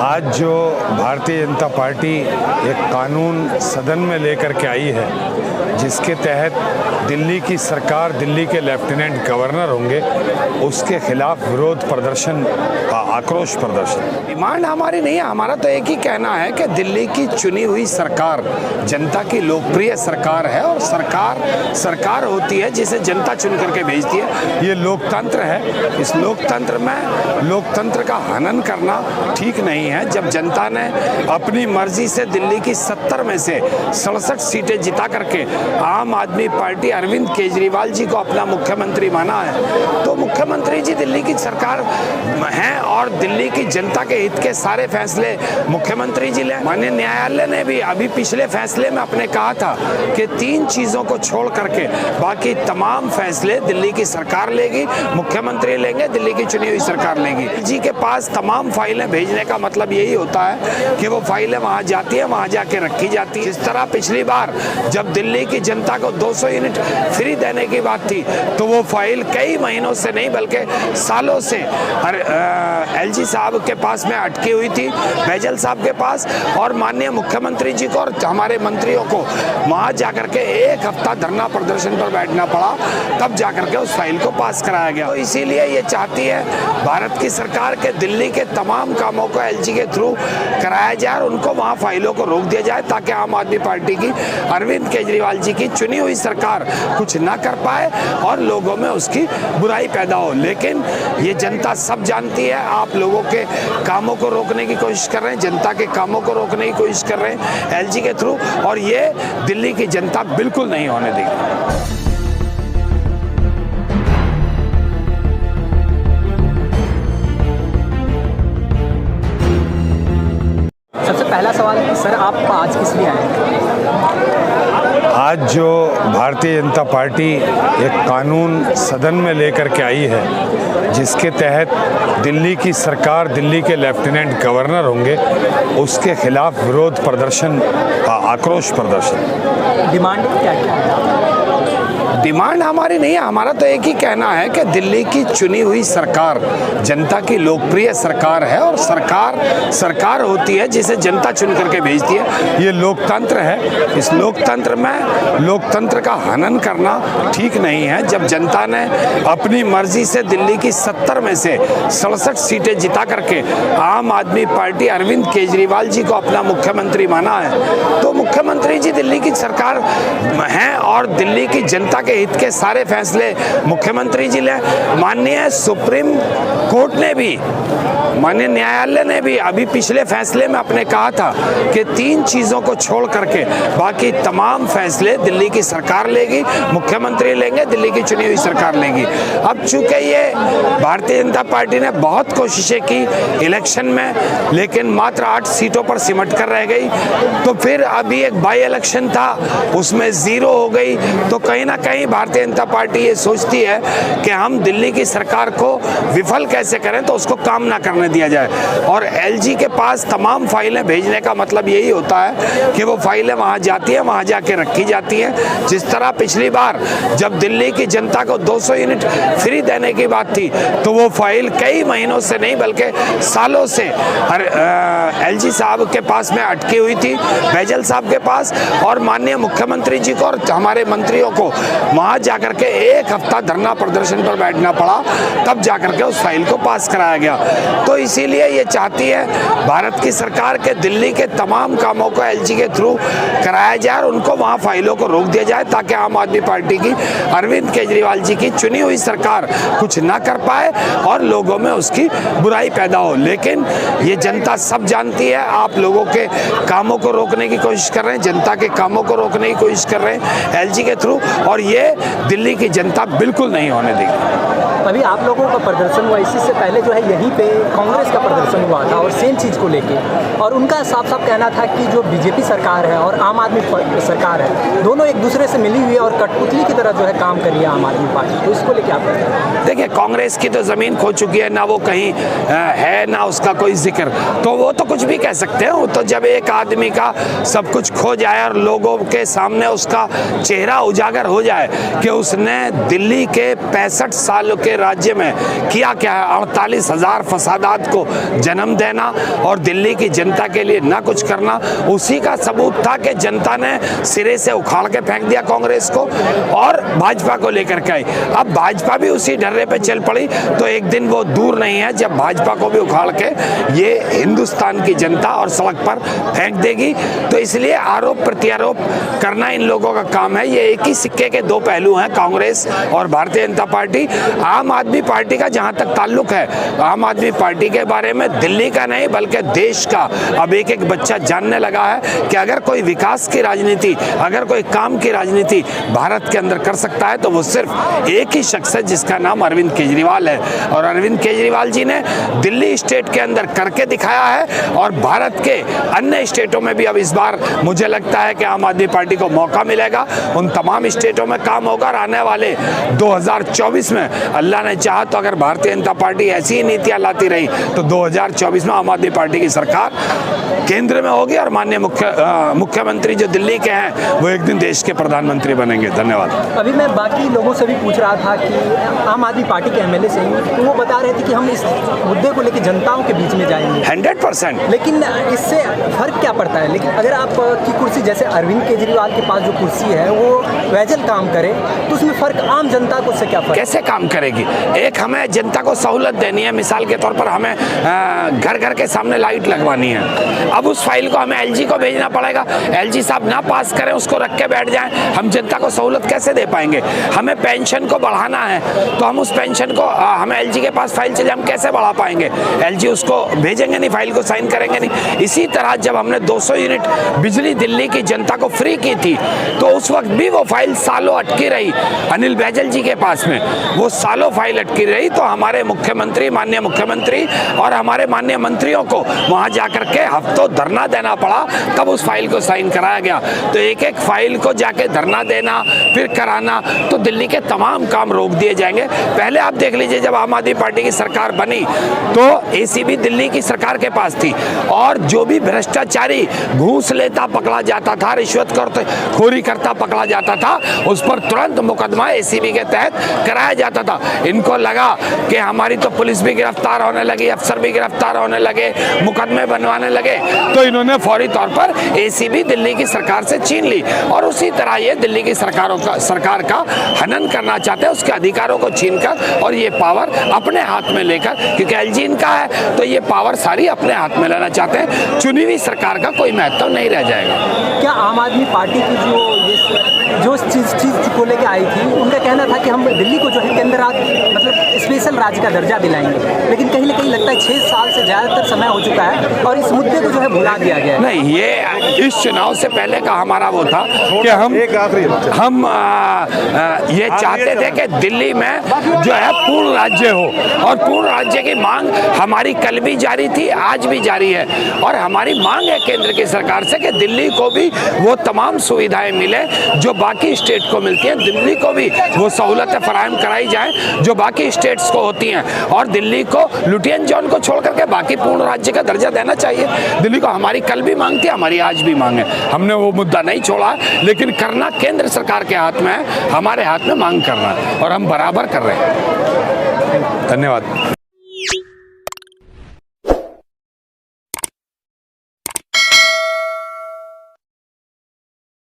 आज जो भारतीय जनता पार्टी एक कानून सदन में लेकर के आई है, जिसके तहत दिल्ली की सरकार, दिल्ली के लेफ्टिनेंट गवर्नर होंगे, उसके खिलाफ विरोध प्रदर्शन, आक्रोश प्रदर्शन। डिमांड हमारी नहीं है, हमारा तो एक ही कहना है कि दिल्ली की चुनी हुई सरकार जनता की लोकप्रिय सरकार है और सरकार होती है जिसे जनता चुन करके भेजती है। ये लोकतंत्र है, इस लोकतंत्र में लोकतंत्र का हनन करना ठीक नहीं है। जब जनता ने अपनी मर्जी से दिल्ली की 70 में से 67 सीटें जिता करके आम आदमी पार्टी अरविंद केजरीवाल जी को अपना मुख्यमंत्री माना है, तो मुख्यमंत्री जी दिल्ली की सरकार हैं और दिल्ली की जनता के हित के सारे फैसले मुख्यमंत्री जी लें। माननीय न्यायालय ने भी अभी पिछले फैसले में अपने कहा था कि 3 चीजों को छोड़ करके बाकी तमाम फैसले दिल्ली की सरकार लेगी, मुख्यमंत्री लेंगे, दिल्ली की चुनी हुई सरकार लेगी। जी के पास तमाम फाइलें भेजने का मतलब यही होता है कि वो फाइलें वहां जाती है, वहां जाके रखी जाती है। इस तरह पिछली बार जब दिल्ली की जनता को 200 यूनिट फ्री देने की बात थी, तो वो फाइल कई महीनों से नहीं बल्कि सालों से एलजी साहब के पास में अटकी हुई थी, बैजल साहब के पास, और माननीय मुख्यमंत्री जी को और हमारे मंत्रियों को वहां जाकर के 1 हफ्ता धरना प्रदर्शन पर बैठना पड़ा, तब जाकर के उस फाइल को पास कराया गया। तो इसीलिए ये चाहती है भारत की सरकार के दिल्ली के तमाम कामों को एलजी के थ्रू कराया जाए और उनको वहां फाइलों को रोक दिया जाए, ताकि आम आदमी पार्टी की अरविंद केजरीवाल जी की चुनी हुई सरकार कुछ ना कर पाए और लोगों में उसकी बुराई पैदा हो। लेकिन ये जनता सब जानती है, आप लोगों के कामों को रोकने की कोशिश कर रहे हैं, जनता के कामों को रोकने की कोशिश कर रहे हैं एलजी के थ्रू, और ये दिल्ली की जनता बिल्कुल नहीं होने देगी। सबसे पहला सवाल सर, आप आज किस लिए आए हैं? आज जो भारतीय जनता पार्टी एक कानून सदन में लेकर के आई है, जिसके तहत दिल्ली की सरकार, दिल्ली के लेफ्टिनेंट गवर्नर होंगे, उसके खिलाफ विरोध प्रदर्शन, आक्रोश प्रदर्शन। डिमांड क्या है? डिमांड हमारी नहीं है, हमारा तो एक ही कहना है कि दिल्ली की चुनी हुई सरकार जनता की लोकप्रिय सरकार है और सरकार होती है जिसे जनता चुन करके भेजती है। ये लोकतंत्र है, इस लोकतंत्र में लोकतंत्र का हनन करना ठीक नहीं है। जब जनता ने अपनी मर्जी से दिल्ली की 70 में से 67 सीटें जिता करके आम आदमी पार्टी अरविंद केजरीवाल जी को अपना मुख्यमंत्री माना है, तो मुख्यमंत्री जी दिल्ली की सरकार हैं और दिल्ली की जनता के हित के सारे फैसले मुख्यमंत्री जी लें। माननीय सुप्रीम कोर्ट ने भी, माननीय न्यायालय ने भी अभी पिछले फैसले में अपने कहा था कि 3 चीजों को छोड़ करके बाकी तमाम फैसले दिल्ली की सरकार लेगी, मुख्यमंत्री लेंगे, दिल्ली की चुनी हुई सरकार लेगी। अब चूंकि ये भारतीय जनता पार्टी ने बहुत कोशिशें की इलेक्शन में, लेकिन मात्र 8 सीटों पर सिमट कर रह गई, तो फिर अभी एक बाई इलेक्शन था, उसमें 0 हो गई, तो कहीं ना कहीं भारतीय जनता पार्टी ये सोचती है कि हम दिल्ली की सरकार को विफल कैसे करें, तो उसको काम ना करने दिया जाए। और एलजी के पास तमाम फाइलें भेजने का मतलब यही होता है कि वो फाइलें वहां जाती है, वहां जाके रखी जाती हैं। जिस तरह पिछली बार जब दिल्ली की जनता को 200 यूनिट फ्री देने की बात थी, तो वो फाइल कई महीनों से नहीं बल्कि सालों से एलजी साहब के पास में अटकी हुई थी, बैजल साहब के पास, और माननीय मुख्यमंत्री जी को और हमारे मंत्रियों को वहां जाकर के 1 हफ्ता धरना प्रदर्शन पर बैठना पड़ा, तब जाकर के उस फाइल को पास कराया गया। तो इसीलिए ये चाहती है भारत की सरकार के दिल्ली के तमाम कामों को एलजी के थ्रू कराया जाए और उनको वहां फाइलों को रोक दिया जाए, ताकि आम आदमी पार्टी की अरविंद केजरीवाल जी की चुनी हुई सरकार कुछ ना कर पाए और लोगों में उसकी बुराई पैदा हो। लेकिन ये जनता सब जानती है, आप लोगों के कामों को रोकने की कोशिश कर रहे हैं, जनता के कामों को रोकने की कोशिश कर रहे हैं एलजी के थ्रू, और ये दिल्ली की जनता बिल्कुल नहीं होने देगी। अभी आप लोगों का प्रदर्शन हुआ, इससे पहले जो है यहीं पे कांग्रेस का प्रदर्शन हुआ था और सेम चीज़ को लेके, और उनका साफ साफ कहना था कि जो बीजेपी सरकार है और आम आदमी सरकार है, दोनों एक दूसरे से मिली हुई है और कठपुतली की तरह जो है काम कर रही है आम आदमी पार्टी। तो इसको लेके आप देखिए, कांग्रेस की तो ज़मीन खो चुकी है, ना वो कहीं है ना उसका कोई जिक्र, तो वो तो कुछ भी कह सकते हैं। तो जब एक आदमी का सब कुछ खो जाए और लोगों के सामने उसका चेहरा उजागर हो जाए कि उसने दिल्ली के 65 साल के के राज्य में किया क्या है, 48,000 फसादात को जन्म देना और दिल्ली की जनता के लिए ना कुछ करना, उसी का सबूत था कि जनता ने सिरे से उखाड़ के फेंक दिया कांग्रेस को और भाजपा को लेकर के आई। अब भाजपा भी उसी ढर्रे पे चल पड़ी, तो एक दिन वो दूर नहीं है जब भाजपा को भी उखाड़ के ये हिंदुस्तान की जनता और सड़क पर फेंक देगी। तो इसलिए आरोप प्रत्यारोप करना इन लोगों का काम है। ये एक ही सिक्के के दो पहलू हैं, कांग्रेस और भारतीय जनता पार्टी। आम आदमी पार्टी का जहां तक ताल्लुक है, आम आदमी पार्टी के बारे में दिल्ली का नहीं बल्कि देश का अब एक एक बच्चा जानने लगा है कि अगर कोई विकास की राजनीति, अगर कोई काम की राजनीति भारत के अंदर कर सकता है तो वो सिर्फ एक ही शख्स है जिसका नाम अरविंद केजरीवाल है। और अरविंद केजरीवाल जी ने दिल्ली स्टेट के अंदर करके दिखाया है और भारत के अन्य स्टेटों में भी अब इस बार मुझे लगता है कि आम आदमी पार्टी को मौका मिलेगा। उन तमाम स्टेटों में काम होगा और आने वाले 2024 में अल्लाह ने चाहा तो अगर भारतीय जनता पार्टी ऐसी ही नीतियां लाती रही तो 2024 में आम आदमी पार्टी की सरकार केंद्र में होगी और माननीय मुख्यमंत्री जो दिल्ली के हैं वो एक दिन देश के प्रधानमंत्री बनेंगे। धन्यवाद। अभी मैं बाकी लोगों से भी पूछ रहा था कि आम आदमी पार्टी के एमएलए से ही, तो वो बता रहे थे कि हम इस मुद्दे को लेकर जनताओं के बीच में जाएंगे 100%। लेकिन इससे फर्क क्या पड़ता है? लेकिन अगर आपकी कुर्सी जैसे अरविंद केजरीवाल के पास जो कुर्सी है वो वैजल काम करे तो उसमें फर्क आम जनता को उससे क्या फर्क? कैसे काम करेगी? एक हमें जनता को सहूलत देनी है, मिसाल के तौर पर हमें घर घर के सामने लाइट लगवानी है। अब उस फाइल को हमें एलजी को भेजना पड़ेगा, एलजी साहब ना पास करें, उसको रख के बैठ जाएं, हम जनता को सहूलत कैसे दे पाएंगे? हमें पेंशन को बढ़ाना है तो हम उस पेंशन को हमें एलजी के पास फाइल चले, हम कैसे बढ़ा पाएंगे? एलजी उसको भेजेंगे नहीं, फाइल को साइन करेंगे नहीं। इसी तरह जब हमने 200 यूनिट बिजली दिल्ली की जनता को फ्री की थी तो उस वक्त भी वो फाइल सालों अटकी रही अनिल बैजल जी के पास में, वो सालों फाइल अटकी रही। तो हमारे मुख्यमंत्री, माननीय मुख्यमंत्री और हमारे माननीय मंत्रियों को वहां जाकर के हफ्तों धरना देना पड़ा, तब उस फाइल को साइन कराया गया। तो एक एक फाइल को जाके धरना देना फिर कराना, तो दिल्ली के तमाम काम रोक दिए जाएंगे। पहले आप देख लीजिए जब आम आदमी पार्टी की सरकार बनी तो एसीबी दिल्ली की सरकार के पास थी और जो भी भ्रष्टाचारी घूस लेता पकड़ा जाता था, रिश्वत खोरी करता पकड़ा जाता था, उस पर तुरंत मुकदमा एसीबी के तहत कराया जाता था। इनको लगा कि हमारी तो पुलिस भी गिरफ्तार होने लगी, अफसर भी गिरफ्तार होने लगे, मुकदमे बनवाने लगे, तो इन्होंने फौरी तौर पर एसीबी दिल्ली की सरकार से छीन ली। और उसी तरह ये दिल्ली की सरकार का हनन करना चाहते हैं, उसके अधिकारों को छीनकर और ये पावर अपने हाथ में लेकर, क्योंकि एलजी इनका है तो ये पावर सारी अपने हाथ में लेना चाहते हैं। चुनी हुई सरकार का कोई महत्व नहीं रह जाएगा। क्या आम आदमी पार्टी की जो चीज़ को लेके आई थी, उनका कहना था कि हम दिल्ली को जो है केंद्र राज्य मतलब स्पेशल राज्य का दर्जा दिलाएंगे, लेकिन कहीं ना कहीं लगता है 6 साल से ज़्यादातर समय हो चुका है और इस मुद्दे को जो है भुला दिया गया है। नहीं, ये इस चुनाव से पहले का हमारा वो था कि हम ये चाहते थे कि दिल्ली में जो है पूर्ण राज्य हो, और पूर्ण राज्य की मांग हमारी कल भी जारी थी, आज भी जारी है। और हमारी मांग है केंद्र की सरकार से कि दिल्ली को भी वो तमाम सुविधाएं मिले जो बाकी स्टेट को मिलती हैं, दिल्ली को भी वो सहूलतें फराहम कराई जाएं जो बाकी स्टेट्स को होती हैं, और दिल्ली को लुटियन जोन को छोड़ करके बाकी पूर्ण राज्य का दर्जा देना चाहिए। दिल्ली को हमारी कल भी मांग थी, हमारी आज भी मांग है, हमने वो मुद्दा नहीं छोड़ा, लेकिन करना केंद्र सरकार के हाथ में है, हमारे हाथ में मांग करना, और हम बराबर कर रहे हैं। धन्यवाद।